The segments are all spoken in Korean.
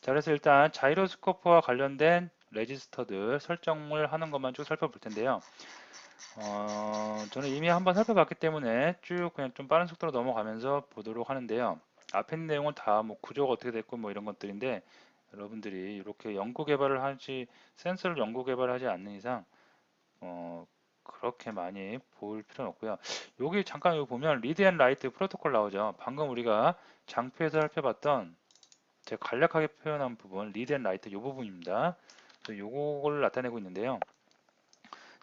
자, 그래서 일단 자이로스코프와 관련된 레지스터들 설정을 하는 것만 쭉 살펴볼 텐데요. 저는 이미 한번 살펴봤기 때문에 쭉 그냥 좀 빠른 속도로 넘어가면서 보도록 하는데요. 앞에 있는 내용은 다 뭐 구조가 어떻게 됐고 뭐 이런 것들인데 여러분들이 이렇게 연구 개발을 하지 센서를 연구 개발하지 않는 이상 그렇게 많이 볼 필요는 없고요. 여기 잠깐 여기 보면 리드 앤 라이트 프로토콜 나오죠. 방금 우리가 장표에서 살펴봤던 제가 간략하게 표현한 부분 리드 앤 라이트 이 부분입니다. 그래서 요거를 나타내고 있는데요.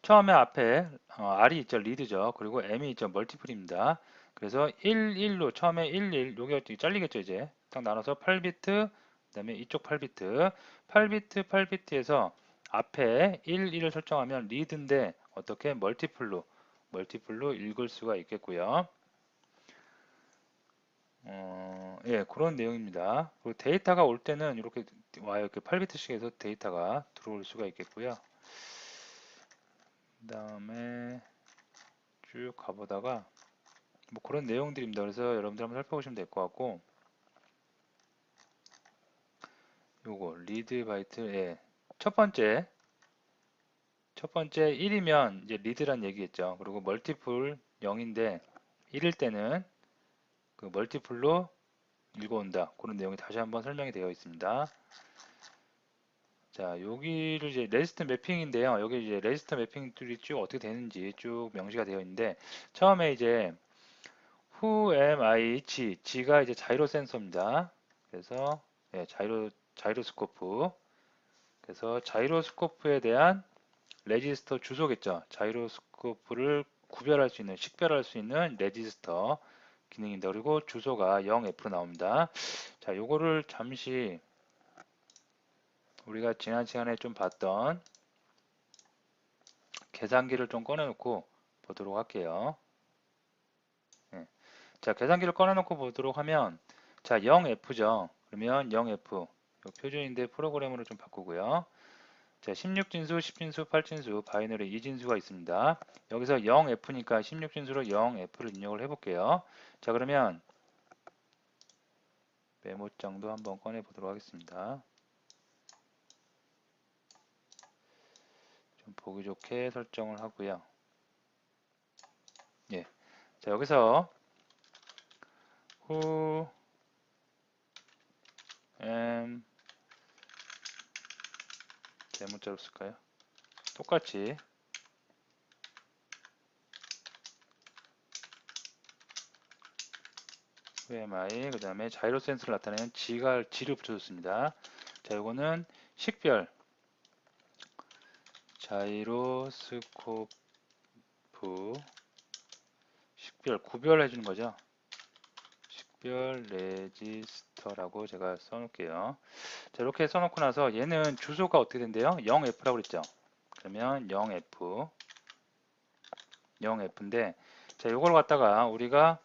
처음에 앞에 R이 있죠, 리드죠. 그리고 M이 있죠, 멀티플입니다. 그래서 1, 1로 처음에 1, 1 요게 잘리겠죠, 이제. 딱 나눠서 8비트, 그다음에 이쪽 8비트, 8비트, 8비트에서 앞에 1, 1을 설정하면 리드인데 어떻게 멀티플로 읽을 수가 있겠고요. 예, 그런 내용입니다. 그리고 데이터가 올 때는 이렇게 와요. 이렇게 8비트씩에서 데이터가 들어올 수가 있겠고요. 그 다음에 쭉 가보다가 뭐 그런 내용들입니다. 그래서 여러분들 한번 살펴보시면 될 것 같고 요거 리드 바이트 첫 번째 1이면 이제 리드란 얘기겠죠. 그리고 멀티플 0인데 1일 때는 그 멀티플로 읽어온다. 그런 내용이 다시 한번 설명이 되어 있습니다. 자, 여기를 이제 레지스터 매핑인데요. 여기 이제 레지스터 매핑들이 쭉 어떻게 되는지 쭉 명시가 되어 있는데 처음에 이제 Who am I? G가 이제 자이로 센서입니다. 그래서 예, 자이로스코프. 그래서 자이로스코프에 대한 레지스터 주소겠죠. 자이로스코프를 구별할 수 있는, 식별할 수 있는 레지스터 기능입니다. 그리고 주소가 0F로 나옵니다. 자, 요거를 잠시 우리가 지난 시간에 좀 봤던 계산기를 좀 꺼내놓고 보도록 할게요. 예. 자, 계산기를 꺼내놓고 보도록 하면 자, 0F죠. 그러면 0F 표준인데 프로그램으로 좀 바꾸고요. 자, 16진수, 10진수, 8진수, 바이너리 2진수가 있습니다. 여기서 0F니까 16진수로 0F를 입력을 해볼게요. 자, 그러면 메모장도 한번 꺼내 보도록 하겠습니다. 좀 보기 좋게 설정을 하고요. 예. 자, 여기서 who am 대문자로 쓸까요? 똑같이 who am I 그 다음에 자이로 센스를 나타내는 G를 붙여줬습니다. 자, 이거는 식별 자이로스코프 식별 구별해 주는 거죠. 식별 레지스터라고 제가 써놓을게요. 자, 이렇게 써놓고 나서 얘는 주소가 어떻게 된대요? 0F라고 그랬죠. 그러면 0F인데 자, 이걸 갖다가 우리가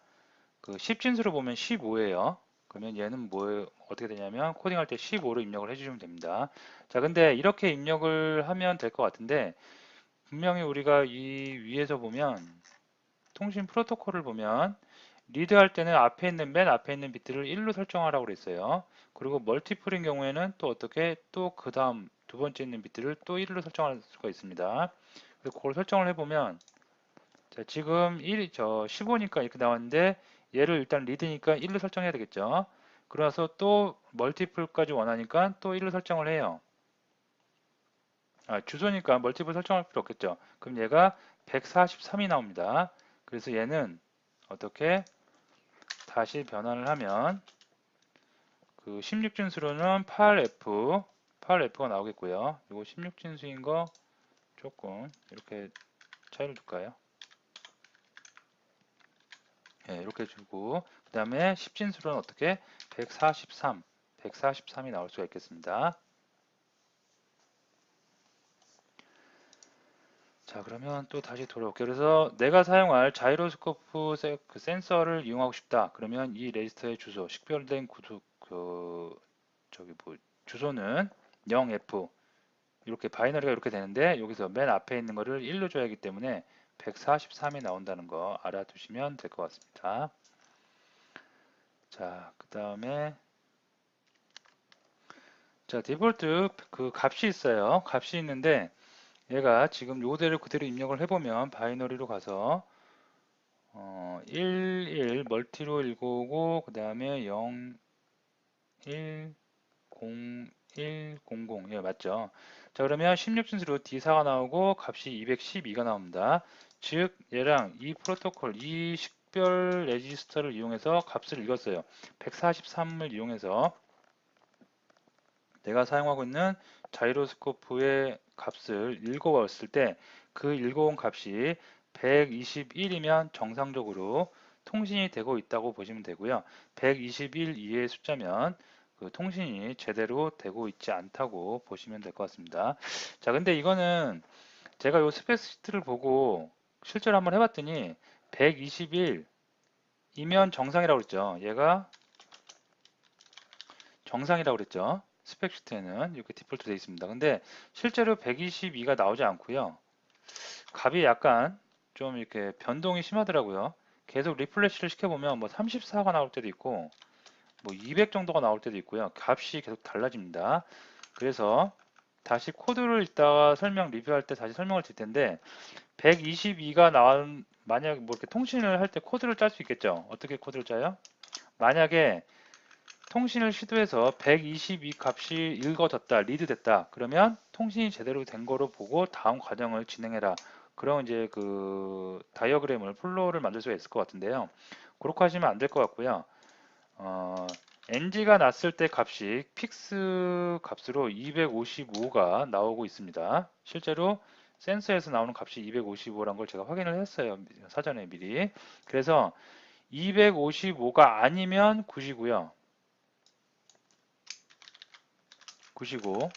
그 10진수로 보면 15예요. 그러면 얘는 뭐 어떻게 되냐면 코딩할 때 15로 입력을 해주시면 됩니다. 자, 근데 이렇게 입력을 하면 될 것 같은데 분명히 우리가 이 위에서 보면 통신 프로토콜을 보면 리드할 때는 맨 앞에 있는 비트를 1로 설정하라고 그랬어요. 그리고 멀티플인 경우에는 또 어떻게 또 그 다음 두 번째 있는 비트를 또 1로 설정할 수가 있습니다. 그래서 그걸 설정을 해보면 자, 지금 15니까 이렇게 나왔는데 얘를 일단 리드니까 1로 설정해야 되겠죠. 그래서 또 멀티플까지 원하니까 또 1로 설정을 해요. 주소니까 멀티플 설정할 필요 없겠죠. 그럼 얘가 143이 나옵니다. 그래서 얘는 어떻게 다시 변환을 하면 그 16진수로는 8F가 나오겠고요. 이거 16진수인 거 조금 이렇게 차이를 줄까요? 예, 이렇게 주고 그 다음에 10진수로는 어떻게 143이 나올 수가 있겠습니다. 자, 그러면 또 다시 돌아올게요. 그래서 내가 사용할 자이로스코프 그 센서를 이용하고 싶다. 그러면 이 레지스터의 주소, 식별된 주소는 0F 이렇게 바이너리가 이렇게 되는데 여기서 맨 앞에 있는 거를 1로 줘야 하기 때문에 143이 나온다는 거 알아두시면 될 것 같습니다. 자, 그 다음에 자, 디폴트 그 값이 있어요. 값이 있는데 얘가 지금 요대로 그대로 입력을 해보면 바이너리로 가서 11 멀티로 읽어오고 그 다음에 0, 1, 0, 1, 0, 0 예, 맞죠? 자, 그러면 16진수로 D4가 나오고 값이 212가 나옵니다. 즉 얘랑 이 프로토콜, 이 식별 레지스터를 이용해서 값을 읽었어요. 143을 이용해서 내가 사용하고 있는 자이로스코프의 값을 읽어봤을 때 그 읽어온 값이 121이면 정상적으로 통신이 되고 있다고 보시면 되고요. 121 이하의 숫자면 그 통신이 제대로 되고 있지 않다고 보시면 될 것 같습니다. 자, 근데 이거는 제가 요 스펙시트를 보고 실제로 한번 해봤더니 121이면 정상이라고 그랬죠. 얘가 정상이라고 그랬죠. 스펙시트에는 이렇게 디폴트 되어 있습니다. 근데 실제로 122가 나오지 않고요. 값이 약간 좀 이렇게 변동이 심하더라고요. 계속 리플레시를 시켜보면 뭐 34가 나올 때도 있고 뭐 200 정도가 나올 때도 있고요. 값이 계속 달라집니다. 그래서 다시 코드를 이따가 리뷰할 때 다시 설명을 드릴 텐데 122가 나온 만약 뭐 이렇게 통신을 할 때 코드를 짤 수 있겠죠. 어떻게 코드를 짜요? 만약에 통신을 시도해서 122 값이 읽어졌다, 리드됐다. 그러면 통신이 제대로 된 거로 보고 다음 과정을 진행해라. 그런 이제 그 다이어그램을 플로우를 만들 수가 있을 것 같은데요. 그렇게 하시면 안 될 것 같고요. NG가 났을 때 값이 픽스 값으로 255가 나오고 있습니다. 실제로 센서에서 나오는 값이 255라는 걸 제가 확인을 했어요. 사전에 미리. 그래서 255가 아니면 9이고요. 9이고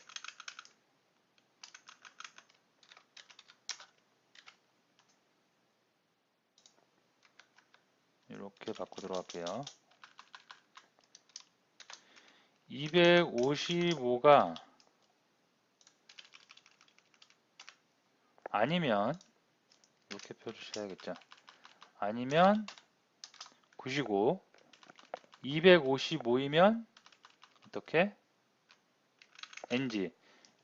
이렇게 바꾸도록 할게요. 255가 아니면 이렇게 펴주셔야겠죠. 아니면 9이고 255이면 어떻게? NG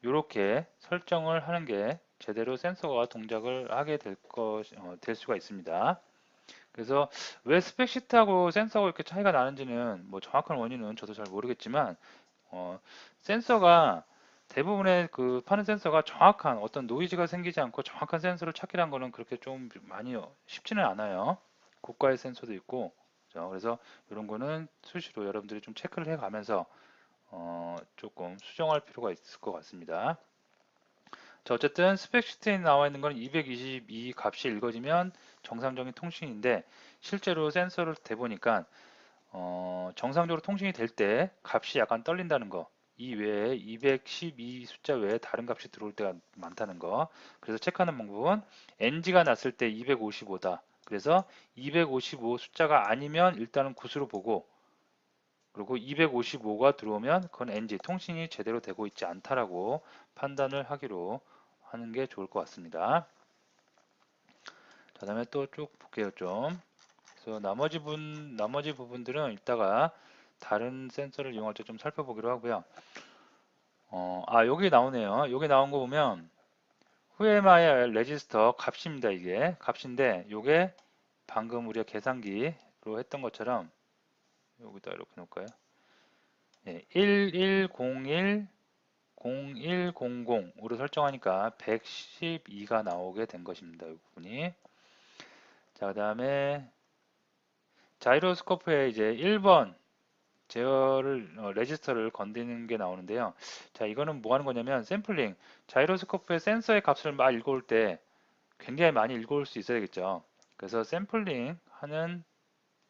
이렇게 설정을 하는 게 제대로 센서가 동작을 하게 될 수가 있습니다. 그래서 왜 스펙시트하고 센서가 이렇게 차이가 나는지는 뭐 정확한 원인은 저도 잘 모르겠지만 센서가 대부분의 그 파는 센서가 정확한 어떤 노이즈가 생기지 않고 정확한 센서를 찾기란 거는 그렇게 좀 많이 쉽지는 않아요. 고가의 센서도 있고 그래서 이런 거는 수시로 여러분들이 좀 체크를 해 가면서 조금 수정할 필요가 있을 것 같습니다. 자, 어쨌든 스펙시트에 나와 있는 건 222 값이 읽어지면 정상적인 통신인데 실제로 센서를 대보니까 정상적으로 통신이 될 때 값이 약간 떨린다는 거. 이 외에 212 숫자 외에 다른 값이 들어올 때가 많다는 거. 그래서 체크하는 방법은 NG가 났을 때 255다. 그래서 255 숫자가 아니면 일단은 굿으로 보고 그리고 255가 들어오면 그건 NG 통신이 제대로 되고 있지 않다라고 판단을 하기로 하는 게 좋을 것 같습니다. 자, 다음에 또 쭉 볼게요 좀. 그래서 나머지 부분들은 이따가 다른 센서를 이용할 때 좀 살펴보기로 하고요. 여기 나오네요. 여기 나온 거 보면 후에마의 레지스터 값입니다. 이게 값인데 이게 방금 우리가 계산기로 했던 것처럼 여기다 이렇게 놓을까요? 예, 1101 0100으로 설정하니까 112가 나오게 된 것입니다. 이 부분이. 자, 그 다음에 자이로스코프에 이제 1번 레지스터를 건드리는 게 나오는데요. 자, 이거는 뭐 하는 거냐면 샘플링. 자이로스코프의 센서의 값을 막 읽어올 때 굉장히 많이 읽어올 수 있어야겠죠. 그래서 샘플링 하는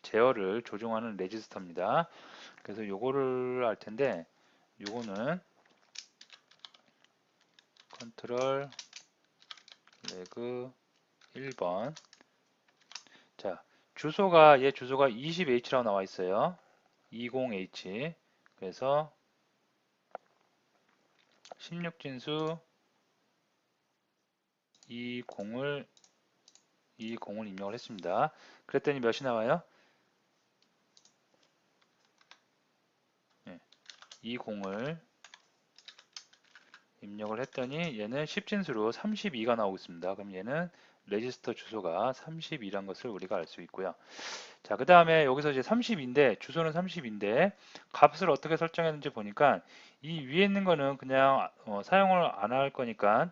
제어를 조종하는 레지스터입니다. 그래서 요거를 할 텐데 요거는 컨트롤 레그 1번. 자, 얘 주소가 20H라고 나와 있어요. 20H. 그래서 16진수 20을 입력을 했습니다. 그랬더니 몇이 나와요? 네, 20을 입력을 했더니 얘는 10진수로 32가 나오고 있습니다. 그럼 얘는 레지스터 주소가 32란 것을 우리가 알 수 있고요. 자, 그 다음에 여기서 이제 30인데 주소는 30인데 값을 어떻게 설정했는지 보니까 이 위에 있는 거는 그냥 사용을 안 할 거니까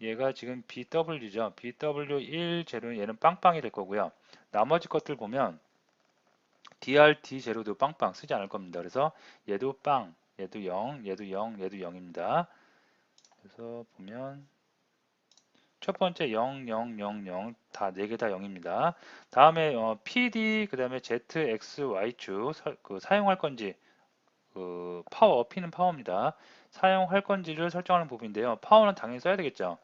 얘가 지금 BW죠. BW1 제로는 얘는 빵빵이 될 거고요. 나머지 것들 보면 DRD 제로도 빵빵 쓰지 않을 겁니다. 그래서 얘도 빵, 얘도 0, 얘도 0, 얘도 0입니다. 그래서 보면 첫 번째 0, 0, 0, 0 다 4개 다 0입니다. 다음에 PD 그 다음에 Z, X, Y축 사용할 건지 파워, P는 파워입니다. 사용할 건지를 설정하는 부분인데요. 파워는 당연히 써야 되겠죠.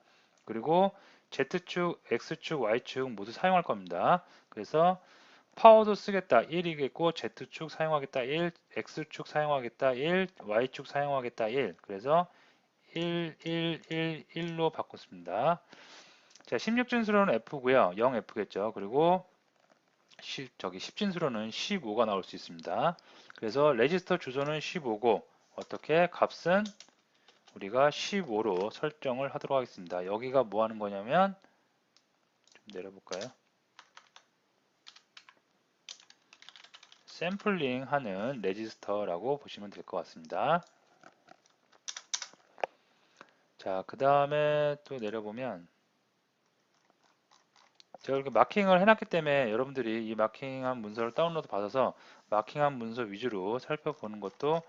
그리고 Z축, X축, Y축 모두 사용할 겁니다. 그래서 파워도 쓰겠다 1이겠고 Z축 사용하겠다 1, X축 사용하겠다 1, Y축 사용하겠다 1. 그래서 1, 1, 1, 1로 바꿨습니다. 자, 16진수로는 F고요. 0F겠죠. 그리고 10진수로는 15가 나올 수 있습니다. 그래서 레지스터 주소는 15고 어떻게 값은 우리가 15로 설정을 하도록 하겠습니다. 여기가 뭐 하는 거냐면 좀 내려볼까요? 샘플링 하는 레지스터라고 보시면 될 것 같습니다. 자, 그 다음에 또 내려보면 제가 이렇게 마킹을 해놨기 때문에 여러분들이 이 마킹한 문서를 다운로드 받아서 마킹한 문서 위주로 살펴보는 것도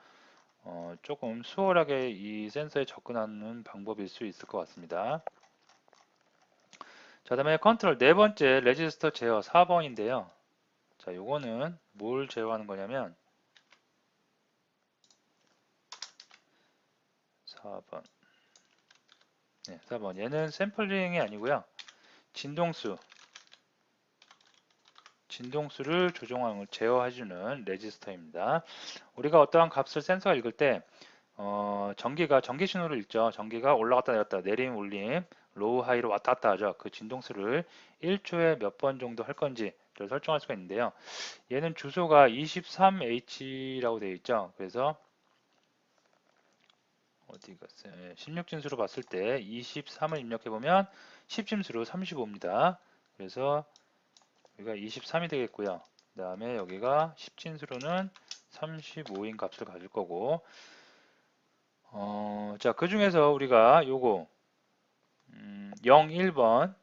조금 수월하게 이 센서에 접근하는 방법일 수 있을 것 같습니다. 자, 다음에 컨트롤 네 번째 레지스터 제어 4번인데요. 자, 요거는 뭘 제어하는 거냐면 4번. 네, 4번. 얘는 샘플링이 아니고요. 진동수를 조정하는 제어해주는 레지스터입니다. 우리가 어떠한 값을 센서가 읽을 때 전기가 전기 신호를 읽죠. 전기가 올라갔다 내렸다 내림 올림 로우 하이로 왔다 갔다 하죠. 그 진동수를 1초에 몇 번 정도 할 건지를 설정할 수가 있는데요. 얘는 주소가 23H라고 되어 있죠. 그래서 어디 갔어요? 16진수로 봤을 때 23을 입력해 보면 10진수로 35입니다. 그래서 여기가 23이 되겠고요. 그 다음에 여기가 10진수로는 35인 값을 가질 거고 자, 그 중에서 우리가 요거 0, 1번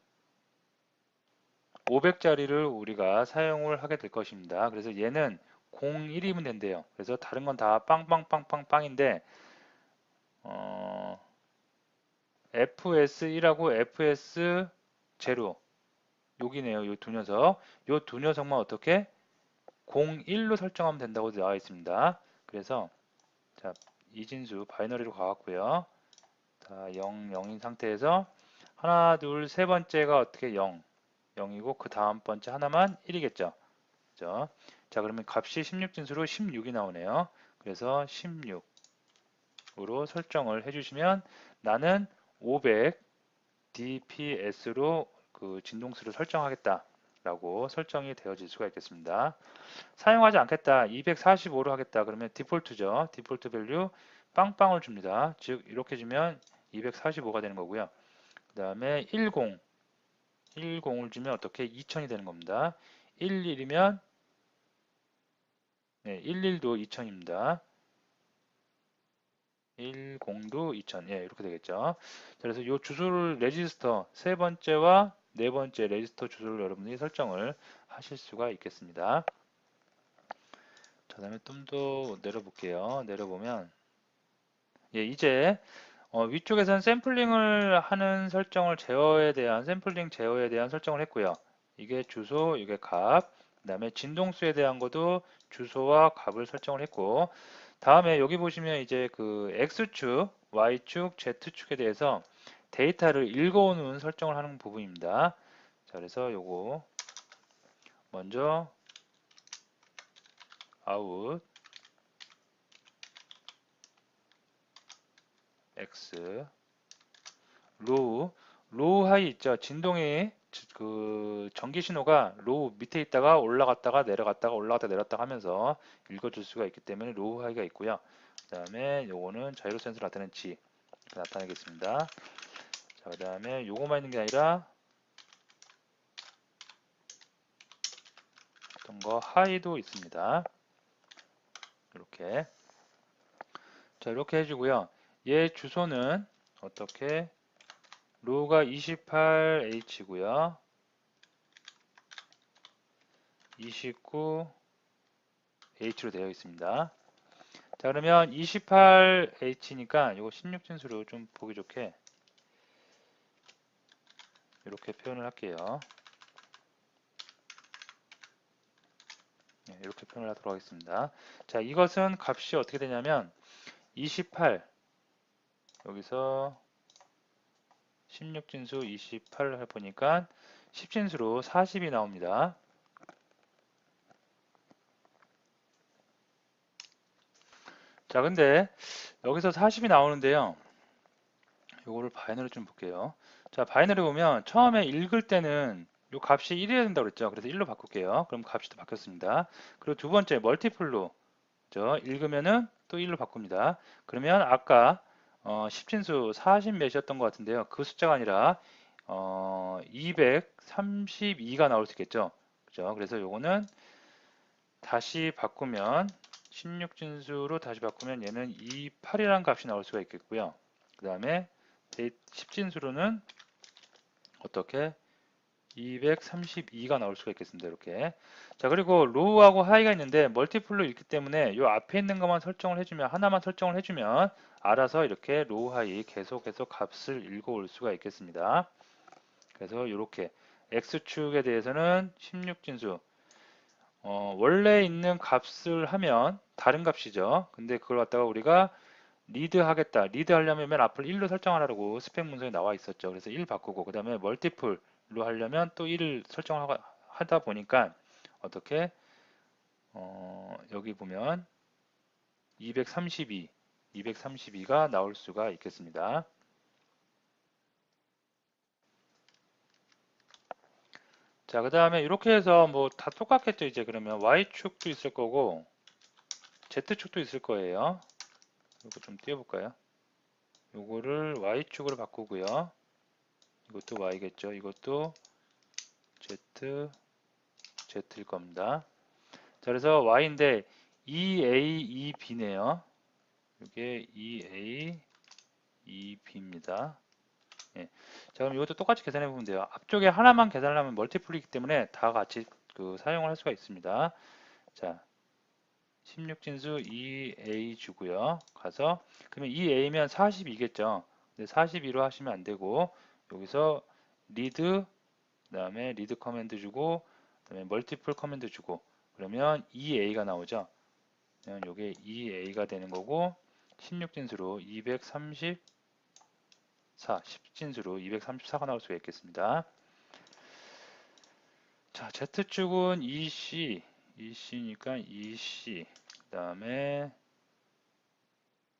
500짜리를 우리가 사용을 하게 될 것입니다. 그래서 얘는 01이면 된대요. 그래서 다른 건 다 빵빵빵빵빵인데 FS1하고 FS0 여기네요. 요 두 녀석. 요 두 녀석만 어떻게 01로 설정하면 된다고 나와 있습니다. 그래서 자, 이진수 바이너리로 가왔고요. 자, 0, 0인 상태에서 하나, 둘, 세 번째가 어떻게 0, 0이고 그 다음 번째 하나만 1이겠죠. 그죠? 자, 그러면 값이 16진수로 16이 나오네요. 그래서 16으로 설정을 해주시면 나는 500 DPS로 그 진동수를 설정하겠다 라고 설정이 되어질 수가 있겠습니다. 사용하지 않겠다 245로 하겠다 그러면 디폴트죠. 디폴트 밸류 빵빵을 줍니다. 즉 이렇게 주면 245가 되는 거고요. 그 다음에 10을 주면 어떻게 2000이 되는 겁니다. 11이면 네, 11도 2000입니다. 10도 2000 예, 이렇게 되겠죠. 그래서 이 주소를 레지스터 세 번째와 네 번째 레지스터 주소를 여러분들이 설정을 하실 수가 있겠습니다. 자, 다음에 좀 더 내려볼게요. 내려보면 예, 이제 위쪽에서는 샘플링을 하는 설정을 제어에 대한 샘플링 제어에 대한 설정을 했고요. 이게 주소, 이게 값, 그 다음에 진동수에 대한 것도 주소와 값을 설정을 했고 다음에 여기 보시면 이제 그 X축, Y축, Z축에 대해서 데이터를 읽어오는 설정을 하는 부분입니다. 자, 그래서 요거 먼저 out X 로우 하이 있죠. 진동이 그 전기 신호가 로우 밑에 있다가 올라갔다가 내려갔다가 올라갔다 내렸다 하면서 읽어줄 수가 있기 때문에 로우 하이가 있고요. 그 다음에 요거는 자이로 센서 나타낸 G 나타내겠습니다. 자, 그 다음에 요거만 있는 게 아니라 어떤 거 하이도 있습니다. 이렇게. 자, 이렇게 해주고요. 얘 주소는 어떻게 로가 28H고요. 29H로 되어 있습니다. 자, 그러면 28H니까 이거 16진수로 좀 보기 좋게 이렇게 표현을 할게요. 네, 이렇게 표현을 하도록 하겠습니다. 자, 이것은 값이 어떻게 되냐면 28 여기서 16진수 28을 해보니까 10진수로 40이 나옵니다. 자, 근데 여기서 40이 나오는데요. 요거를 바이너리 좀 볼게요. 자, 바이너리 보면 처음에 읽을 때는 요 값이 1이어야 된다고 그랬죠. 그래서 1로 바꿀게요. 그럼 값이 또 바뀌었습니다. 그리고 두 번째 멀티플로 읽으면은 또 1로 바꿉니다. 그러면 아까 10진수 40 몇이었던 것 같은데요. 그 숫자가 아니라 232가 나올 수 있겠죠. 그죠? 그래서 요거는 다시 바꾸면 16진수로 다시 바꾸면 얘는 28이라는 값이 나올 수가 있겠고요. 그 다음에 10진수로는 어떻게 232가 나올 수가 있겠습니다. 이렇게. 자, 그리고 로우하고 하이가 있는데 멀티플로 있기 때문에 이 앞에 있는 것만 설정을 해주면 하나만 설정을 해주면 알아서 이렇게 로우 하이 계속해서 값을 읽어올 수가 있겠습니다. 그래서 이렇게 x축에 대해서는 16진수 원래 있는 값을 하면 다른 값이죠. 근데 그걸 갖다가 우리가 리드 하겠다. 리드 하려면 맨 앞을 1로 설정하라고 스펙 문서에 나와 있었죠. 그래서 1 바꾸고 그 다음에 멀티플로 하려면 또 1을 설정하다 보니까 어떻게 여기 보면 232가 나올 수가 있겠습니다. 자, 그 다음에 이렇게 해서 뭐 다 똑같겠죠. 이제 그러면 Y축도 있을 거고 Z축도 있을 거예요. 이거 좀 띄워볼까요? 요거를 Y축으로 바꾸고요. 이것도 Y겠죠. 이것도 Z, Z일 겁니다. 자, 그래서 Y인데 EA, EB네요. 이게 EA, EB입니다. 예. 자, 그럼 이것도 똑같이 계산해 보면 돼요. 앞쪽에 하나만 계산하면 멀티플이기 때문에 다 같이 사용을 할 수가 있습니다. 자, 16진수 EA 주고요. 가서 그러면 EA면 42겠죠. 근데 42로 하시면 안 되고 여기서 리드 그다음에 리드 커맨드 주고 그다음에 멀티플 커맨드 주고 그러면 EA가 나오죠. 그러면 이게 EA가 되는 거고 16진수로 234 10진수로 234가 나올 수가 있겠습니다. 자, Z축은 EC니까 EC 그 다음에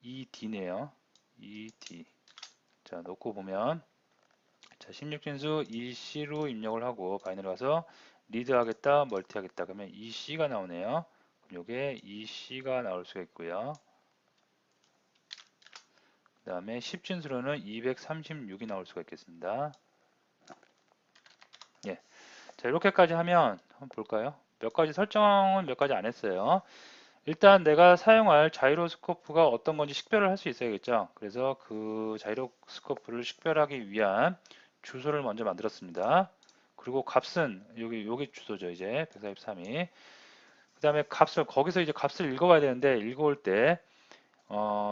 ED네요. ED 자, 놓고 보면 자, 16진수 EC로 입력을 하고 바이너리 가서 리드 하겠다, 멀티 하겠다. 그러면 EC가 나오네요. 그럼 이게 EC가 나올 수가 있고요. 그 다음에 10진수로는 236이 나올 수가 있겠습니다. 예. 자, 이렇게까지 하면 한번 볼까요? 몇 가지 설정은 몇 가지 안 했어요. 일단 내가 사용할 자이로스코프가 어떤 건지 식별을 할 수 있어야겠죠. 그래서 그 자이로스코프를 식별하기 위한 주소를 먼저 만들었습니다. 그리고 값은 여기 주소죠. 이제 143이. 그 다음에 값을 거기서 이제 값을 읽어봐야 되는데 읽어올 때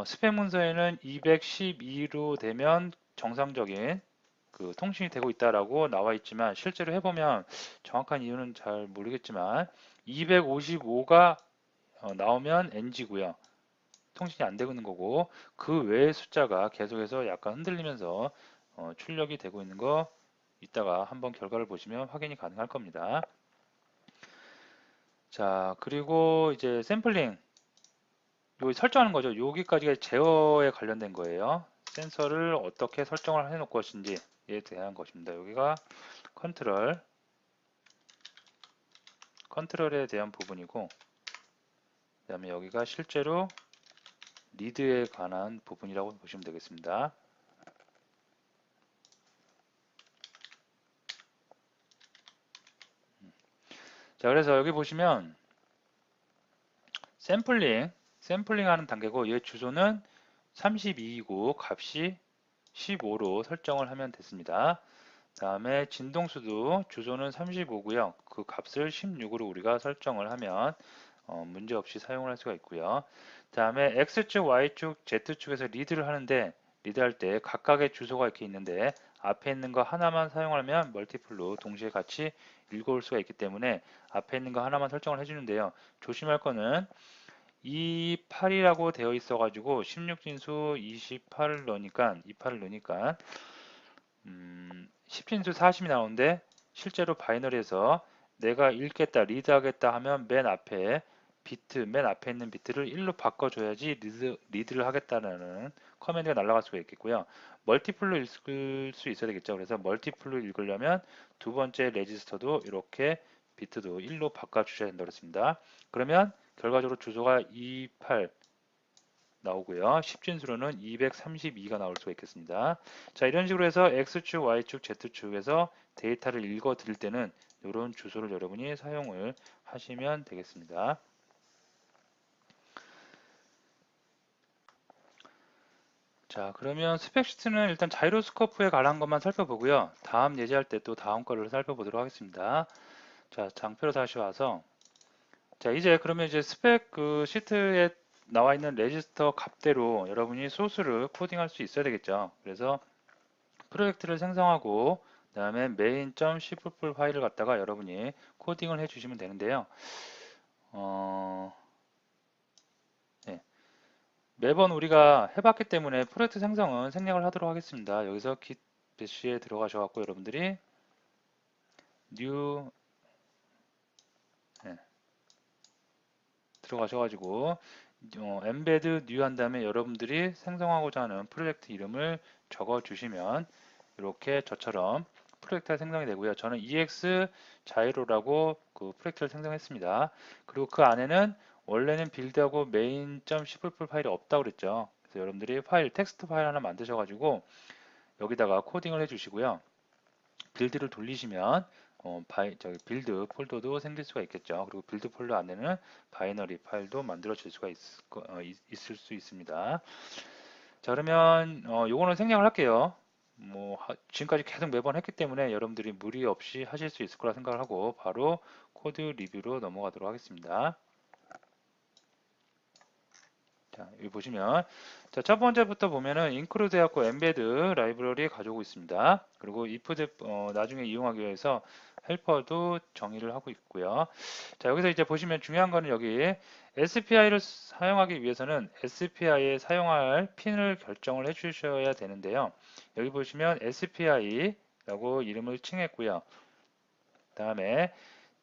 스펙 문서에는 212로 되면 정상적인 통신이 되고 있다라고 나와 있지만 실제로 해보면 정확한 이유는 잘 모르겠지만 255가 나오면 NG고요. 통신이 안 되고 있는 거고 그 외의 숫자가 계속해서 약간 흔들리면서 출력이 되고 있는 거 이따가 한번 결과를 보시면 확인이 가능할 겁니다. 자, 그리고 이제 샘플링 요 설정하는 거죠. 여기까지가 제어에 관련된 거예요. 센서를 어떻게 설정을 해 놓을 것인지에 대한 것입니다. 여기가 컨트롤에 대한 부분이고 그 다음에 여기가 실제로 리드에 관한 부분이라고 보시면 되겠습니다. 자, 그래서 여기 보시면 샘플링 하는 단계고 얘 주소는 32이고 값이 15로 설정을 하면 됐습니다. 다음에 진동수도 주소는 35고요. 그 값을 16으로 우리가 설정을 하면 문제없이 사용을 할 수가 있고요. 다음에 X축, Y축, Z축에서 리드를 하는데 리드할 때 각각의 주소가 이렇게 있는데 앞에 있는 거 하나만 사용하면 멀티플로 동시에 같이 읽어올 수가 있기 때문에 앞에 있는 거 하나만 설정을 해주는데요. 조심할 거는 28이라고 되어 있어 가지고 16진수 28을 넣으니까 28을 넣으니까 10진수 40이 나오는데 실제로 바이너리에서 내가 읽겠다, 리드하겠다 하면 맨 앞에 있는 비트를 1로 바꿔줘야지 리드를 하겠다는 커맨드가 날아갈 수가 있겠고요. 멀티플로 읽을 수 있어야 되겠죠. 그래서 멀티플로 읽으려면 두 번째 레지스터도 이렇게 비트도 1로 바꿔주셔야 된다고 했습니다. 그러면 결과적으로 주소가 28 나오고요. 10진수로는 232가 나올 수가 있겠습니다. 자, 이런 식으로 해서 X축, Y축, Z축에서 데이터를 읽어 드릴 때는 이런 주소를 여러분이 사용을 하시면 되겠습니다. 자, 그러면 스펙시트는 일단 자이로스코프에 관한 것만 살펴보고요. 다음 예제할 때 또 다음 거를 살펴보도록 하겠습니다. 자, 장표로 다시 와서 자, 이제 그러면 이제 스펙 그 시트에 나와 있는 레지스터 값대로 여러분이 소스를 코딩할 수 있어야 되겠죠. 그래서 프로젝트를 생성하고 그다음에 main.cpp 파일을 갖다가 여러분이 코딩을 해주시면 되는데요. 네. 매번 우리가 해봤기 때문에 프로젝트 생성은 생략을 하도록 하겠습니다. 여기서 git bash에 들어가셔갖고 여러분들이 new 네. 들어가셔가지고 embed new 한 다음에 여러분들이 생성하고자 하는 프로젝트 이름을 적어 주시면 이렇게 저처럼 프로젝트가 생성이 되고요. 저는 ex 자이로라고 그 프로젝트를 생성했습니다. 그리고 그 안에는 원래는 빌드하고 main.cpp 파일이 없다고 그랬죠. 그래서 여러분들이 텍스트 파일 하나 만드셔가지고 여기다가 코딩을 해주시고요. 빌드를 돌리시면 빌드 폴더도 생길 수가 있겠죠. 그리고 빌드 폴더 안에는 바이너리 파일도 만들어질 수가 있을 수 있습니다. 자, 그러면 요거는 생략을 할게요. 뭐 지금까지 계속 매번 했기 때문에 여러분들이 무리 없이 하실 수 있을 거라 생각을 하고 바로 코드 리뷰로 넘어가도록 하겠습니다. 자, 여기 보시면 자, 첫 번째부터 보면은 include 해갖고 embed 라이브러리 가져오고 있습니다. 그리고 if 나중에 이용하기 위해서 헬퍼도 정의를 하고 있고요. 자, 여기서 이제 보시면 중요한 거는 여기 SPI를 사용하기 위해서는 SPI에 사용할 핀을 결정을 해 주셔야 되는데요. 여기 보시면 SPI라고 이름을 칭했고요. 다음에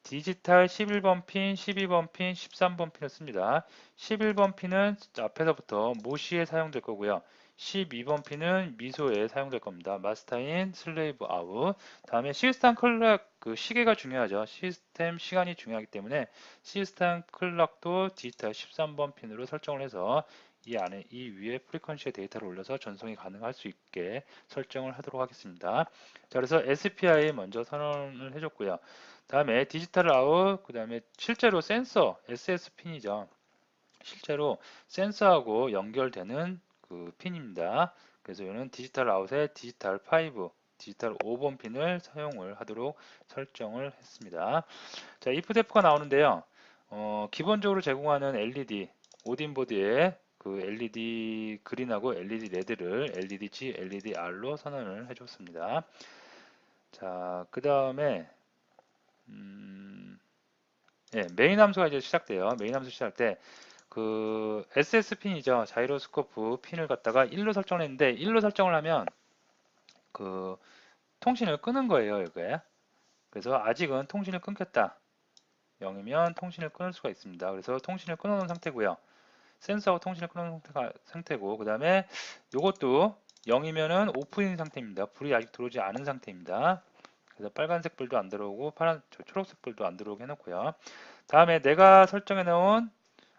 디지털 11번 핀, 12번 핀, 13번 핀을 씁니다. 11번 핀은 앞에서부터 모시에 사용될 거고요. 12번 핀은 미소에 사용될 겁니다. 마스터인, 슬레이브 아웃. 다음에 시스템 클럭, 그 시계가 중요하죠. 시스템 시간이 중요하기 때문에 시스템 클럭도 디지털 13번 핀으로 설정을 해서 이 위에 프리퀀시의 데이터를 올려서 전송이 가능할 수 있게 설정을 하도록 하겠습니다. 자, 그래서 SPI 먼저 선언을 해줬고요. 다음에 디지털 아웃, 그 다음에 실제로 센서, SS 핀이죠. 실제로 센서하고 연결되는 그 핀입니다. 그래서 이거는 디지털 아웃에 디지털 5, 디지털 5번 핀을 사용을 하도록 설정을 했습니다. 자, ifdef가 나오는데요. 기본적으로 제공하는 LED, 오딘보드에 그 LED 그린하고 LED 레드를 LEDG, LEDR로 선언을 해줬습니다. 자, 그 다음에 메인 함수가 이제 시작돼요. 메인 함수 시작할 때 그 SS 핀이죠. 자이로스코프 핀을 갖다가 1로 설정했는데 1로 설정을 하면 그 통신을 끄는 거예요, 이거에. 그래서 아직은 통신을 끊겼다. 0이면 통신을 끊을 수가 있습니다. 그래서 통신을 끊어놓은 상태고요. 센서하고 통신을 끊어놓은 상태고 그 다음에 이것도 0이면은 오프인 상태입니다. 불이 아직 들어오지 않은 상태입니다. 그래서 빨간색 불도 안 들어오고 초록색 불도 안 들어오게 해놓고요. 다음에 내가 설정해 놓은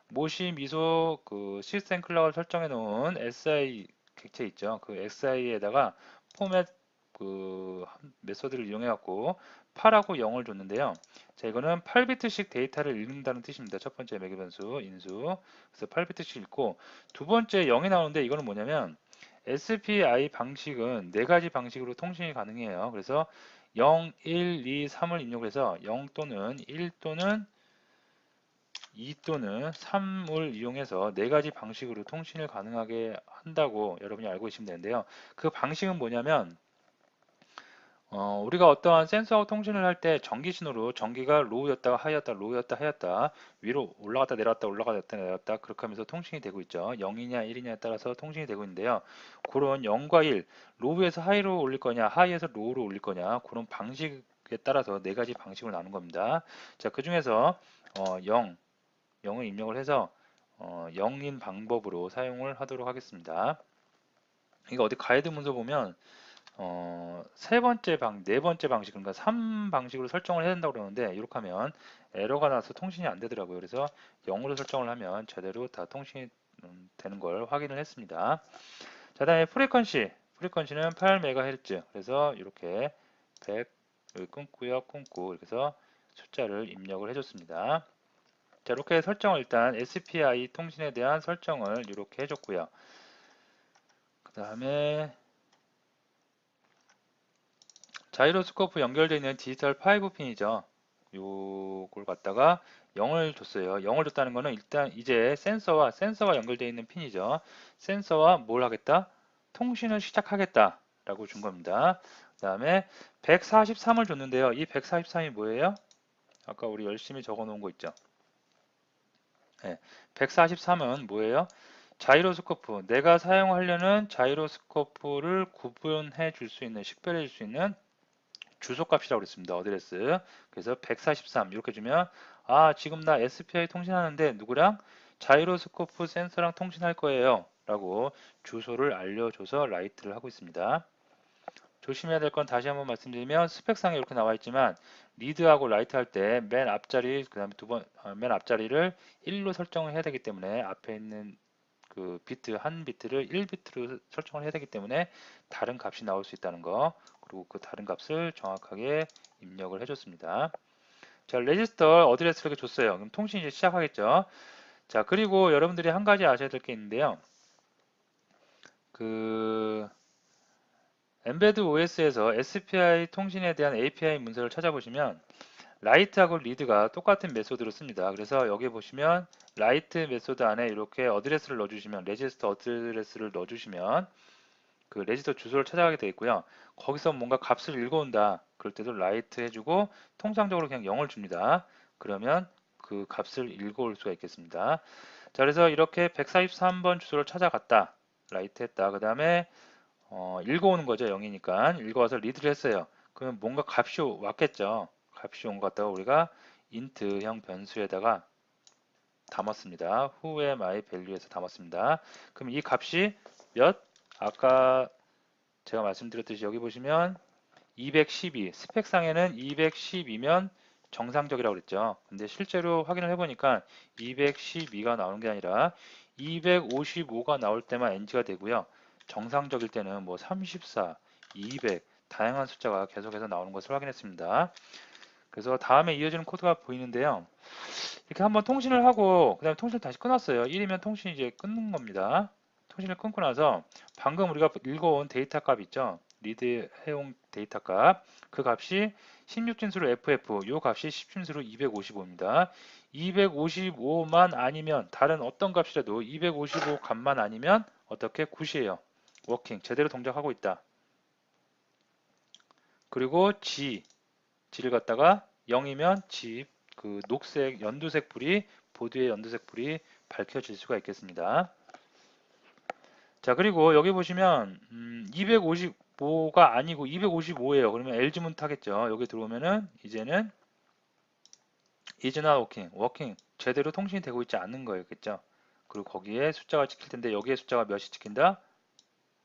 모시 미소 그 시스템 클럭을 설정해 놓은 SI 객체 있죠. 그 SI에다가 포맷 그 그 메소드를 이용해 갖고 8하고 0을 줬는데요. 자, 이거는 8비트씩 데이터를 읽는다는 뜻입니다. 첫 번째 매개 변수 인수. 그래서 8비트씩 읽고 두 번째 0이 나오는데 이거는 뭐냐면 SPI 방식은 네 가지 방식으로 통신이 가능해요. 그래서 0, 1, 2, 3을 입력해서 0 또는 1 또는 2 또는 3을 이용해서 네 가지 방식으로 통신을 가능하게 한다고 여러분이 알고 계시면 되는데요. 그 방식은 뭐냐면 우리가 어떠한 센서하고 통신을 할 때 전기 신호로 전기가 로우였다가 하이였다 로우였다 하이였다 위로 올라갔다 내려왔다 올라갔다 내려왔다 그렇게 하면서 통신이 되고 있죠. 0이냐 1이냐에 따라서 통신이 되고 있는데요. 그런 0과 1, 로우에서 하이로 올릴 거냐 하이에서 로우로 올릴 거냐 그런 방식에 따라서 네 가지 방식으로 나눈 겁니다. 자, 그 중에서 0을 입력을 해서 0인 방법으로 사용을 하도록 하겠습니다. 이거 어디 가이드 문서 보면 세 번째 네 번째 방식, 그러니까 3 방식으로 설정을 해야 된다고 그러는데, 이렇게 하면 에러가 나서 통신이 안 되더라고요. 그래서 0으로 설정을 하면 제대로 다 통신이 되는 걸 확인을 했습니다. 자, 다음에 프리퀀시는 8MHz. 그래서 이렇게 100, 여기 끊고요, 끊고, 이렇게 해서 숫자를 입력을 해줬습니다. 자, 이렇게 설정을 일단 SPI 통신에 대한 설정을 이렇게 해줬고요. 그 다음에 자이로스코프 연결되어 있는 디지털 5핀이죠. 요걸 갖다가 0을 줬어요. 0을 줬다는 거는 일단 이제 센서와 연결되어 있는 핀이죠. 센서와 뭘 하겠다? 통신을 시작하겠다 라고 준 겁니다. 그 다음에 143을 줬는데요. 이 143이 뭐예요? 아까 우리 열심히 적어 놓은 거 있죠. 네, 143은 뭐예요? 자이로스코프, 내가 사용하려는 자이로스코프를 구분해 줄 수 있는, 식별해 줄 수 있는 주소값이라고 그랬습니다. 어드레스. 그래서 143 이렇게 주면 지금 나 SPI 통신하는데 누구랑? 자이로스코프 센서랑 통신할 거예요. 라고 주소를 알려줘서 라이트를 하고 있습니다. 조심해야 될 건 다시 한번 말씀드리면 스펙상에 이렇게 나와 있지만 리드하고 라이트 할 때 맨 앞자리 그다음에 맨 앞자리를 1로 설정을 해야 되기 때문에 앞에 있는 그 비트 한 비트를 1비트로 설정을 해야 되기 때문에 다른 값이 나올 수 있다는 거, 그리고 그 다른 값을 정확하게 입력을 해줬습니다. 자, 레지스터 어드레스를 이렇게 줬어요. 그럼 통신이 이제 시작하겠죠. 자, 그리고 여러분들이 한 가지 아셔야 될 게 있는데요. 그 엠베드 OS에서 SPI 통신에 대한 API 문서를 찾아보시면 라이트하고 리드가 똑같은 메소드로 씁니다. 그래서 여기 보시면 라이트 메소드 안에 이렇게 어드레스를 넣어주시면 레지스터 어드레스를 넣어주시면 그 레지스터 주소를 찾아가게 되어 있고요. 거기서 뭔가 값을 읽어온다. 그럴 때도 라이트 해주고 통상적으로 그냥 0을 줍니다. 그러면 그 값을 읽어올 수가 있겠습니다. 자, 그래서 이렇게 143번 주소를 찾아갔다. 라이트 했다. 그 다음에 읽어오는 거죠. 0이니까. 읽어와서 리드를 했어요. 그러면 뭔가 값이 왔겠죠. 값이 온 것 같다가 우리가 int형 변수에다가 담았습니다. who의 my value에서 담았습니다. 그럼 이 값이 몇? 아까 제가 말씀드렸듯이 여기 보시면 212, 스펙상에는 212면 정상적이라고 그랬죠. 근데 실제로 확인을 해보니까 212가 나오는 게 아니라 255가 나올 때만 NG가 되고요. 정상적일 때는 뭐 34, 200 다양한 숫자가 계속해서 나오는 것을 확인했습니다. 그래서 다음에 이어지는 코드가 보이는데요. 이렇게 한번 통신을 하고 그 다음에 통신을 다시 끊었어요. 1이면 통신이 이제 끊는 겁니다. 통신을 끊고 나서 방금 우리가 읽어온 데이터 값 있죠. 리드 해용 데이터 값. 그 값이 16진수로 FF, 요 값이 10진수로 255입니다. 255만 아니면 다른 어떤 값이라도 255 값만 아니면 어떻게 굿이에요. 워킹 제대로 동작하고 있다. 그리고 G를 갖다가 0이면 G 그 녹색 연두색 불이 보드의 연두색 불이 밝혀질 수가 있겠습니다. 자, 그리고 여기 보시면 255가 아니고 255예요. 그러면 LG문 타겠죠. 여기 들어오면은 이제는 is not working, working 제대로 통신이 되고 있지 않는 거였겠죠. 그리고 거기에 숫자가 찍힐 텐데 여기에 숫자가 몇이 찍힌다?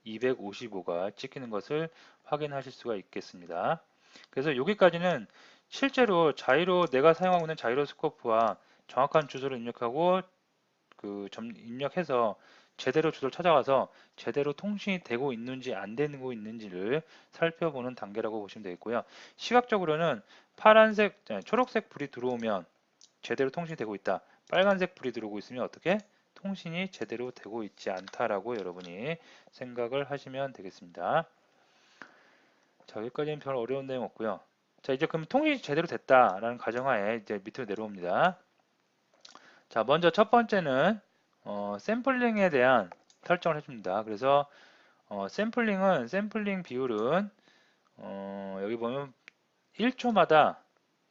255가 찍히는 것을 확인하실 수가 있겠습니다. 그래서 여기까지는 실제로 내가 사용하고 있는 자이로스코프와 정확한 주소를 입력하고 입력해서 제대로 주소를 찾아가서 제대로 통신이 되고 있는지 안 되고 있는지를 살펴보는 단계라고 보시면 되겠고요. 시각적으로는 파란색, 초록색 불이 들어오면 제대로 통신이 되고 있다. 빨간색 불이 들어오고 있으면 어떻게? 통신이 제대로 되고 있지 않다라고 여러분이 생각을 하시면 되겠습니다. 자, 여기까지는 별 어려운 내용 없고요. 자, 이제 그럼 통신이 제대로 됐다라는 가정하에 이제 밑으로 내려옵니다. 자, 먼저 첫 번째는 샘플링에 대한 설정을 해줍니다. 그래서 샘플링 비율은 여기 보면 1초마다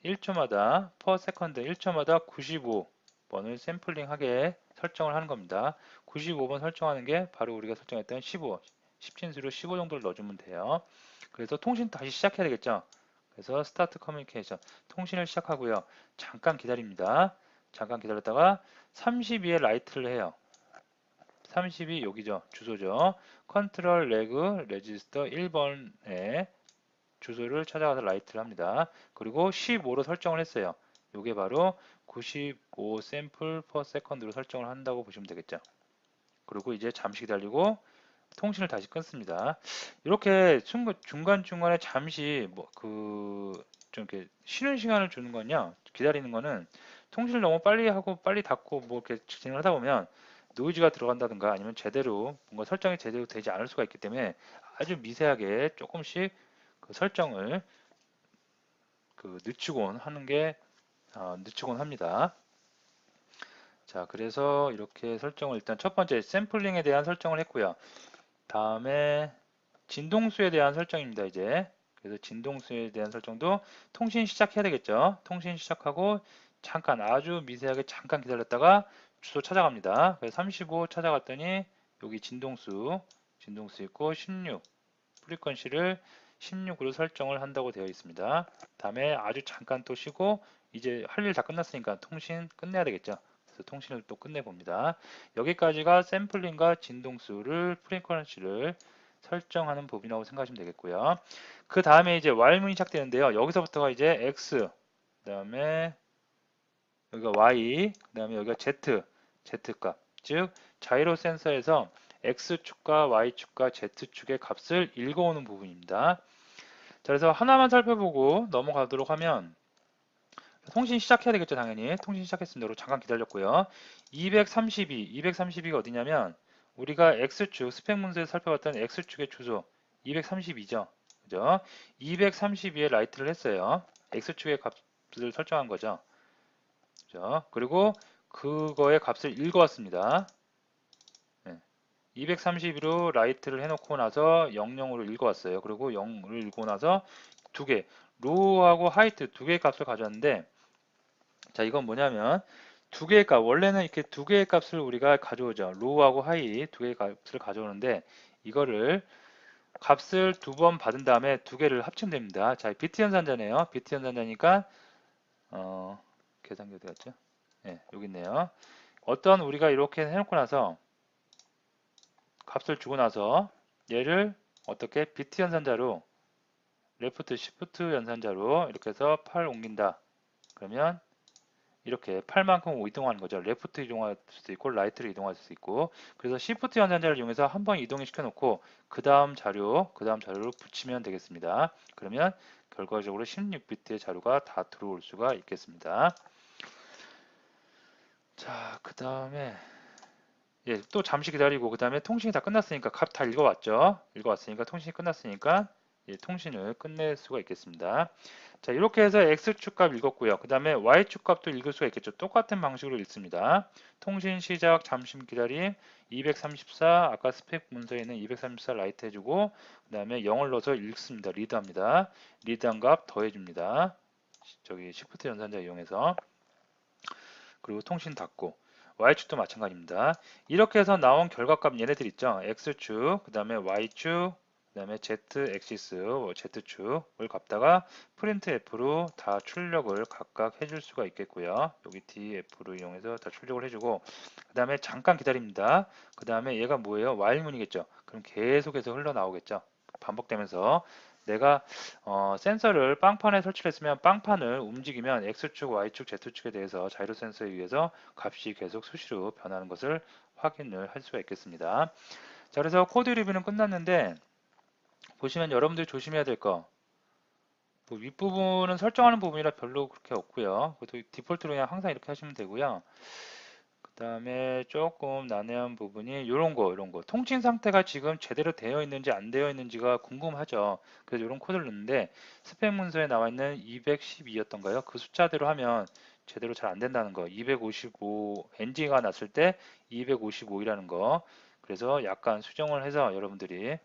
per second 1초마다 95번을 샘플링하게 설정을 하는 겁니다. 95번 설정하는 게 바로 우리가 설정했던 15, 10진수로 15 정도를 넣어주면 돼요. 그래서 통신 다시 시작해야 되겠죠. 그래서 스타트 커뮤니케이션 통신을 시작하고요. 잠깐 기다립니다. 잠깐 기다렸다가 32에 라이트를 해요. 32 여기죠. 주소죠. 컨트롤 레그 레지스터 1번에 주소를 찾아가서 라이트를 합니다. 그리고 15로 설정을 했어요. 이게 바로 95 샘플 퍼 세컨드로 설정을 한다고 보시면 되겠죠. 그리고 이제 잠시 기다리고 통신을 다시 끊습니다. 이렇게 중간중간에 잠시 좀 이렇게 쉬는 시간을 주는 건요. 기다리는 거는 통신을 너무 빨리 하고 빨리 닫고 뭐 이렇게 진행을 하다 보면 노이즈가 들어간다든가 아니면 제대로 뭔가 설정이 제대로 되지 않을 수가 있기 때문에 아주 미세하게 조금씩 그 설정을 늦추곤 하는 게 늦추곤 합니다. 자, 그래서 이렇게 설정을 일단 첫 번째 샘플링에 대한 설정을 했고요. 다음에 진동수에 대한 설정입니다. 이제 그래서 진동수에 대한 설정도 통신 시작해야 되겠죠. 통신 시작하고 잠깐 아주 미세하게 잠깐 기다렸다가 주소 찾아갑니다. 그래서 35 찾아갔더니 여기 진동수 있고 16 프리퀀시를 16으로 설정을 한다고 되어 있습니다. 다음에 아주 잠깐 또 쉬고 이제 할 일 다 끝났으니까 통신 끝내야 되겠죠. 그래서 통신을 또 끝내봅니다. 여기까지가 샘플링과 진동수를 프리퀀시를 설정하는 부분이라고 생각하시면 되겠고요. 그 다음에 이제 while문이 시작되는데요. 여기서부터가 이제 x, 그 다음에 여기가 y, 그 다음에 여기가 z값, 즉 자이로 센서에서 x축과 y축과 z축의 값을 읽어오는 부분입니다. 자, 그래서 하나만 살펴보고 넘어가도록 하면 통신 시작해야 되겠죠, 당연히. 통신 시작했습니다. 그리고 잠깐 기다렸고요. 232가 어디냐면 우리가 X축, 스펙 문서에서 살펴봤던 X축의 주소 232죠. 그죠? 232에 라이트를 했어요. X축의 값을 설정한 거죠. 그죠? 그리고 그거의 값을 읽어왔습니다. 네. 232로 라이트를 해놓고 나서 00으로 읽어왔어요. 그리고 0을 읽고 나서 두 개, 로우하고 하이트 두 개의 값을 가져왔는데 자, 이건 뭐냐면 두 개의 값, 원래는 이렇게 두 개의 값을 우리가 가져오죠. 로우하고 하이 두 개의 값을 가져오는데 이거를 값을 두 번 받은 다음에 두 개를 합치면 됩니다. 자, 비트 연산자네요. 비트 연산자니까 계산기 어디 갔죠? 네, 여기 있네요. 어떤 우리가 이렇게 해놓고 나서 값을 주고 나서 얘를 어떻게 비트 연산자로 레프트 시프트 연산자로 이렇게 해서 8 옮긴다. 그러면 이렇게 8만큼 이동하는 거죠. 레프트 이동할 수도 있고 라이트를 이동할 수 있고 그래서 시프트 연산자를 이용해서 한번 이동을 시켜놓고 그 다음 자료를 붙이면 되겠습니다. 그러면 결과적으로 16비트의 자료가 다 들어올 수가 있겠습니다. 자, 그 다음에 또 잠시 기다리고 그 다음에 통신이 다 끝났으니까 값 다 읽어왔죠. 읽어왔으니까 통신이 끝났으니까 통신을 끝낼 수가 있겠습니다. 자, 이렇게 해서 X축 값 읽었고요. 그 다음에 Y축 값도 읽을 수가 있겠죠. 똑같은 방식으로 읽습니다. 통신 시작, 잠시 기다림, 234, 아까 스펙 문서에 있는 234 라이트 해주고, 그 다음에 0을 넣어서 읽습니다. 리드합니다. 리드한 값 더해줍니다. 저기 시프트 연산자 이용해서. 그리고 통신 닫고. Y축도 마찬가지입니다. 이렇게 해서 나온 결과값 얘네들 있죠. X축, 그 다음에 Y축, 그 다음에 Z 엑시스, Z축을 갖다가 프린트 F로 다 출력을 각각 해줄 수가 있겠고요. 여기 DF로 이용해서 다 출력을 해주고 그 다음에 잠깐 기다립니다. 그 다음에 얘가 뭐예요? while문이겠죠. 그럼 계속해서 흘러나오겠죠. 반복되면서 내가 센서를 빵판에 설치를 했으면 빵판을 움직이면 X축, Y축, Z축에 대해서 자이로 센서에 의해서 값이 계속 수시로 변하는 것을 확인을 할 수가 있겠습니다. 자, 그래서 코드 리뷰는 끝났는데 보시면 여러분들이 조심해야 될 거, 뭐 윗부분은 설정하는 부분이라 별로 그렇게 없고요. 그것도 디폴트로 그냥 항상 이렇게 하시면 되고요. 그 다음에 조금 난해한 부분이 이런 거 통칭 상태가 지금 제대로 되어 있는지 안 되어 있는지가 궁금하죠. 그래서 이런 코드를 넣는데 스펙 문서에 나와 있는 212였던가요? 그 숫자대로 하면 제대로 잘 안 된다는 거. 255 NG가 났을 때 255이라는 거. 그래서 약간 수정을 해서 여러분들이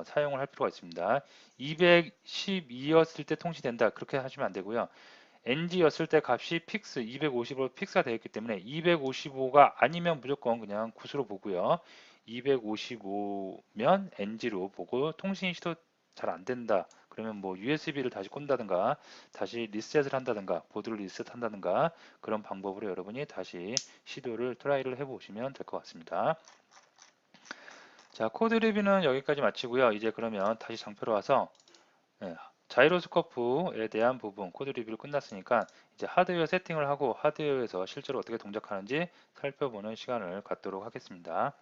사용을 할 필요가 있습니다. 212였을 때 통시된다. 그렇게 하시면 안 되고요. NG였을 때 값이 픽스 250으로 픽스가 되어 있기 때문에 255가 아니면 무조건 그냥 굿으로 보고요. 255면 NG로 보고 통신 시도 잘 안 된다. 그러면 뭐 USB를 다시 꽂는다든가 다시 리셋을 한다든가 보드를 리셋한다든가 그런 방법으로 여러분이 다시 시도를 트라이를 해보시면 될 것 같습니다. 자, 코드 리뷰는 여기까지 마치고요. 이제 그러면 다시 장표로 와서 자이로스코프에 대한 부분 코드 리뷰를 끝났으니까 이제 하드웨어 세팅을 하고 하드웨어에서 실제로 어떻게 동작하는지 살펴보는 시간을 갖도록 하겠습니다.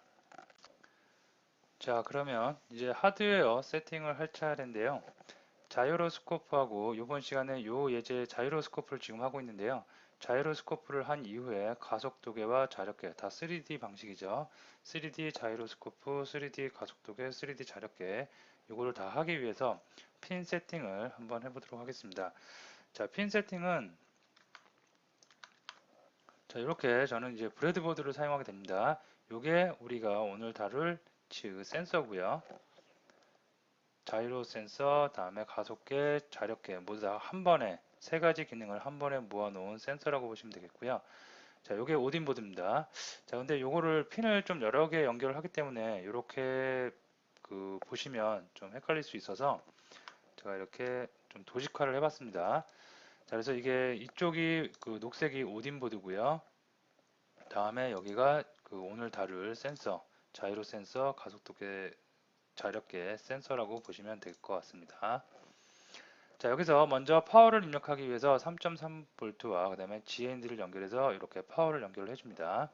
자, 그러면 이제 하드웨어 세팅을 할 차례인데요. 자이로스코프하고 이번 시간에 요 예제 자이로스코프를 지금 하고 있는데요. 자이로스코프를 한 이후에 가속도계와 자력계 다 3D 방식이죠. 3D 자이로스코프, 3D 가속도계, 3D 자력계 이거를 다 하기 위해서 핀 세팅을 한번 해보도록 하겠습니다. 자, 핀 세팅은 자, 이렇게 저는 이제 브레드보드를 사용하게 됩니다. 이게 우리가 오늘 다룰 센서고요. 자이로 센서, 다음에 가속계, 자력계 모두 다 한 번에 세 가지 기능을 한 번에 모아놓은 센서라고 보시면 되겠고요. 자, 이게 오딘보드입니다. 자, 근데 요거를 핀을 좀 여러 개 연결을 하기 때문에 이렇게 보시면 좀 헷갈릴 수 있어서 제가 이렇게 좀 도식화를 해봤습니다. 자, 그래서 이게 이쪽이 녹색이 오딘보드고요. 다음에 여기가 오늘 다룰 센서, 자이로 센서, 가속도계, 자력계 센서라고 보시면 될 것 같습니다. 자, 여기서 먼저 파워를 입력하기 위해서 3.3V와 그 다음에 GND를 연결해서 이렇게 파워를 연결을 해줍니다.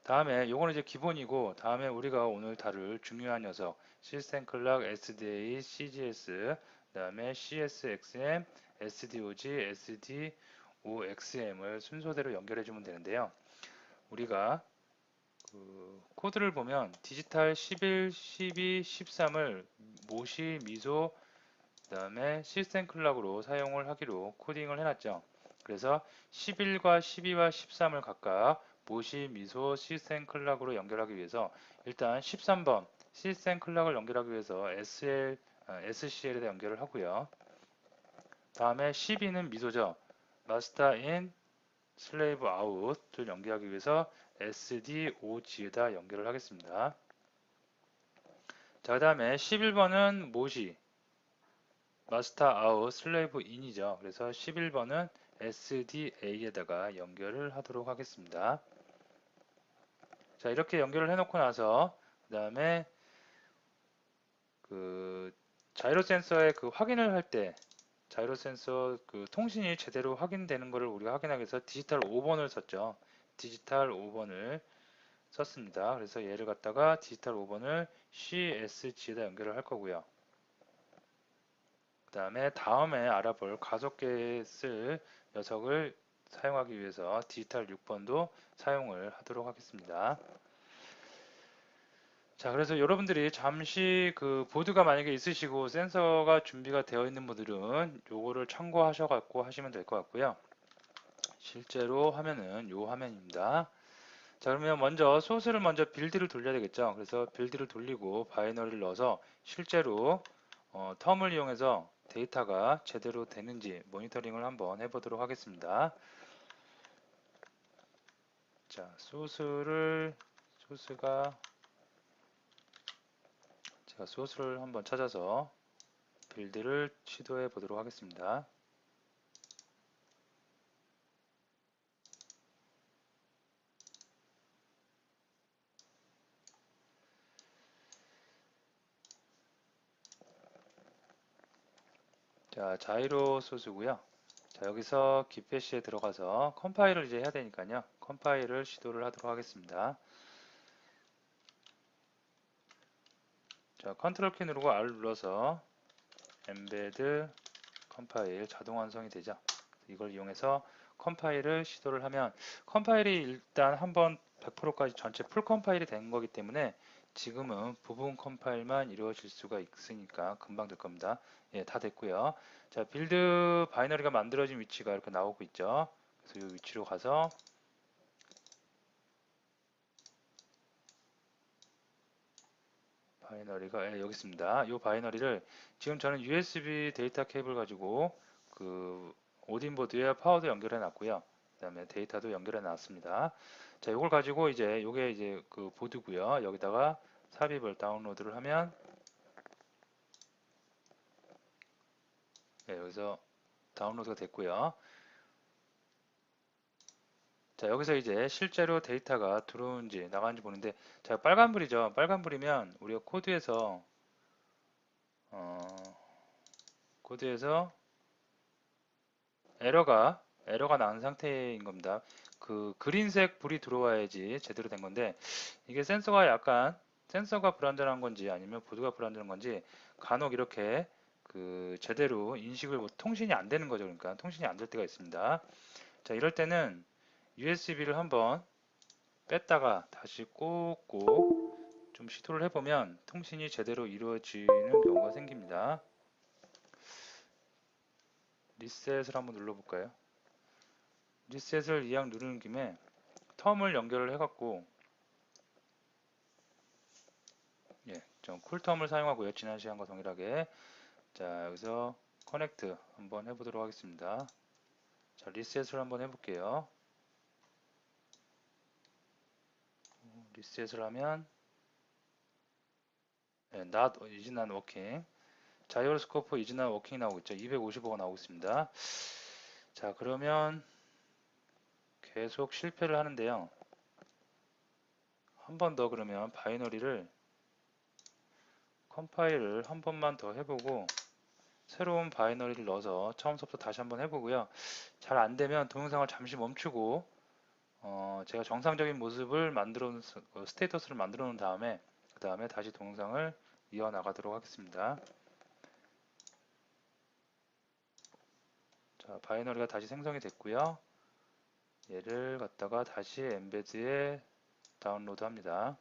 다음에 요거는 이제 기본이고 다음에 우리가 오늘 다룰 중요한 녀석 시스템 클락, SDA, CGS, 그 다음에 CSXM, SDOG, SDOXM을 순서대로 연결해 주면 되는데요. 우리가 코드를 보면 디지털 11, 12, 13을 모시, 미소, 그 다음에 시스템 클락으로 사용을 하기로 코딩을 해놨죠. 그래서 11과 12와 13을 각각 모시, 미소, 시스템 클락으로 연결하기 위해서 일단 13번 시스템 클락을 연결하기 위해서 SCL에다 연결을 하고요. 다음에 12는 미소죠. 마스터 인, 슬레이브 아웃을 연결하기 위해서 SDOG에다 연결을 하겠습니다. 자, 그 다음에 11번은 모시, 마스터 아웃, 슬레이브 인이죠. 그래서 11번은 SDA에다가 연결을 하도록 하겠습니다. 자, 이렇게 연결을 해놓고 나서 그 다음에 자이로 센서의 확인을 할 때 자이로 센서 통신이 제대로 확인되는 것을 우리가 확인하기 위해서 디지털 5번을 썼죠. 디지털 5번을 썼습니다. 그래서 얘를 갖다가 디지털 5번을 CSG에다 연결을 할 거고요. 그 다음에 알아볼 가속계에 쓸 녀석을 사용하기 위해서 디지털 6번도 사용을 하도록 하겠습니다. 자, 그래서 여러분들이 잠시 보드가 만약에 있으시고 센서가 준비가 되어 있는 분들은 요거를 참고하셔 갖고 하시면 될 것 같고요. 실제로 화면은 요 화면입니다. 자, 그러면 먼저 소스를 먼저 빌드를 돌려야 되겠죠. 그래서 빌드를 돌리고 바이너리를 넣어서 실제로 텀을 이용해서 데이터가 제대로 되는지 모니터링을 한번 해보도록 하겠습니다. 자, 제가 소스를 한번 찾아서 빌드를 시도해 보도록 하겠습니다. 자, 자이로 소스고요. 자, 여기서 기패시에 들어가서 컴파일을 이제 해야 되니까요. 컴파일을 시도를 하도록 하겠습니다. 자, 컨트롤 키 누르고 R 눌러서 embed 컴파일 자동 완성이 되죠. 이걸 이용해서 컴파일을 시도를 하면 컴파일이 일단 한번 100%까지 전체 풀 컴파일이 된 거기 때문에 지금은 부분 컴파일만 이루어질 수가 있으니까 금방 될 겁니다. 예, 다 됐고요. 자, 빌드 바이너리가 만들어진 위치가 이렇게 나오고 있죠. 그래서 이 위치로 가서 바이너리가 여기 있습니다. 이 바이너리를 지금 저는 USB 데이터 케이블 가지고 그 오딘보드에 파워도 연결해 놨고요. 그다음에 데이터도 연결해 놨습니다. 자, 이걸 가지고 이제 요게 이제 그 보드고요. 여기다가 삽입을 다운로드를 하면 여기서 다운로드가 됐고요. 자, 여기서 이제 실제로 데이터가 들어오는지 나가는지 보는데 자, 빨간불이죠. 빨간불이면 우리가 어, 코드에서 에러가 난 상태인 겁니다. 그 그린색 불이 들어와야지 제대로 된 건데 이게 센서가 불완전한 건지 아니면 보드가 불완전한 건지 간혹 이렇게 그 제대로 인식을 통신이 안 되는 거죠. 그러니까 통신이 안 될 때가 있습니다. 자, 이럴 때는 USB를 한번 뺐다가 다시 꽂고 좀 시도를 해보면 통신이 제대로 이루어지는 경우가 생깁니다. 리셋을 한번 눌러볼까요? 리셋을 이왕 누르는 김에 텀을 연결을 해갖고 좀 쿨텀을 사용하고요. 지난 시간과 동일하게. 자, 여기서 커넥트 한번 해보도록 하겠습니다. 자, 리셋을 한번 해볼게요. 리셋을 하면 is not working. 자이로스코프 is not working 나오고 있죠. 255가 나오고 있습니다. 자, 그러면 계속 실패를 하는데요. 한 번 더 그러면 바이너리를 컴파일을 한 번만 더 해보고 새로운 바이너리를 넣어서 처음부터 다시 한번 해보고요. 잘 안되면 동영상을 잠시 멈추고 제가 정상적인 모습을 스테이터스를 만들어 놓은 다음에 그 다음에 다시 동영상을 이어나가도록 하겠습니다. 자, 바이너리가 다시 생성이 됐고요. 얘를 갖다가 다시 엠베드에 다운로드 합니다.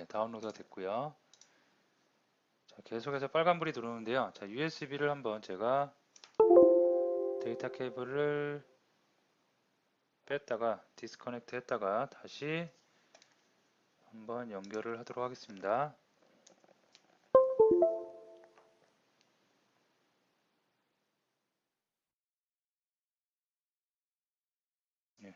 다운로드가 됐고요. 자, 계속해서 빨간불이 들어오는데요. 자, USB를 한번 제가 데이터 케이블을 뺐다가 디스커넥트 했다가 다시 한번 연결을 하도록 하겠습니다. 예.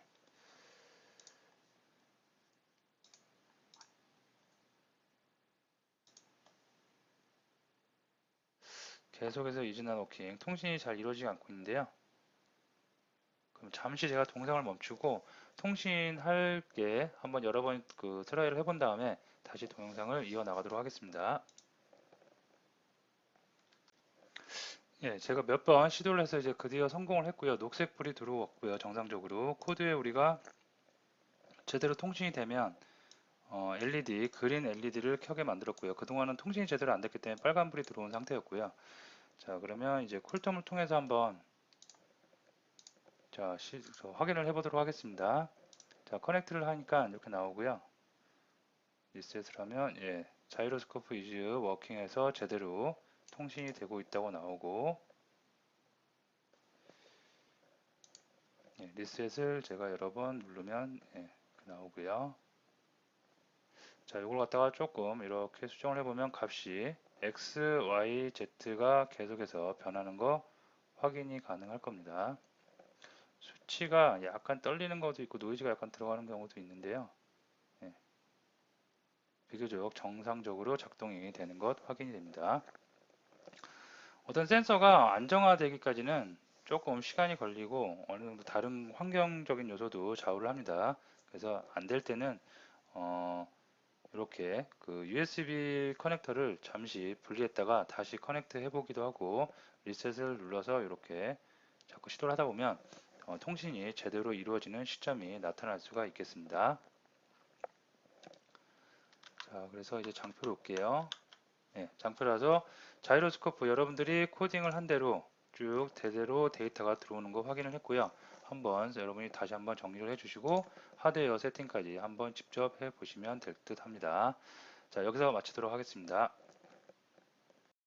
계속해서 이즈나 워킹 통신이 잘 이루어지지 않고 있는데요. 그럼 잠시 제가 동영상을 멈추고 통신할 게 한번 여러 번 그 트라이를 해본 다음에 다시 동영상을 이어나가도록 하겠습니다. 제가 몇 번 시도를 해서 이제 드디어 성공을 했고요. 녹색 불이 들어왔고요. 정상적으로 코드에 우리가 제대로 통신이 되면 LED, 그린 LED를 켜게 만들었고요. 그동안은 통신이 제대로 안 됐기 때문에 빨간 불이 들어온 상태였고요. 자, 그러면 이제 쿨텀을 통해서 한번 확인을 해보도록 하겠습니다. 자, 커넥트를 하니까 이렇게 나오고요. 리셋을 하면 자이로스코프 이즈 워킹해서 제대로 통신이 되고 있다고 나오고 리셋을 제가 여러 번 누르면 나오고요. 자, 이걸 갖다가 조금 이렇게 수정을 해보면 값이 X, Y, Z가 계속해서 변하는 거 확인이 가능할 겁니다. 수치가 약간 떨리는 것도 있고 노이즈가 약간 들어가는 경우도 있는데요. 비교적 정상적으로 작동이 되는 것 확인이 됩니다. 어떤 센서가 안정화되기까지는 조금 시간이 걸리고 어느 정도 다른 환경적인 요소도 좌우를 합니다. 그래서 안 될 때는 이렇게 그 USB 커넥터를 잠시 분리했다가 다시 커넥트 해보기도 하고 리셋을 눌러서 이렇게 자꾸 시도를 하다 보면 통신이 제대로 이루어지는 시점이 나타날 수가 있겠습니다. 자, 그래서 이제 장표로 올게요. 네, 장표라서 자이로스코프 여러분들이 코딩을 한 대로 쭉 대대로 데이터가 들어오는 거 확인을 했고요. 한번 여러분이 다시 한번 정리를 해주시고 하드웨어 세팅까지 한번 직접 해보시면 될 듯 합니다. 자, 여기서 마치도록 하겠습니다.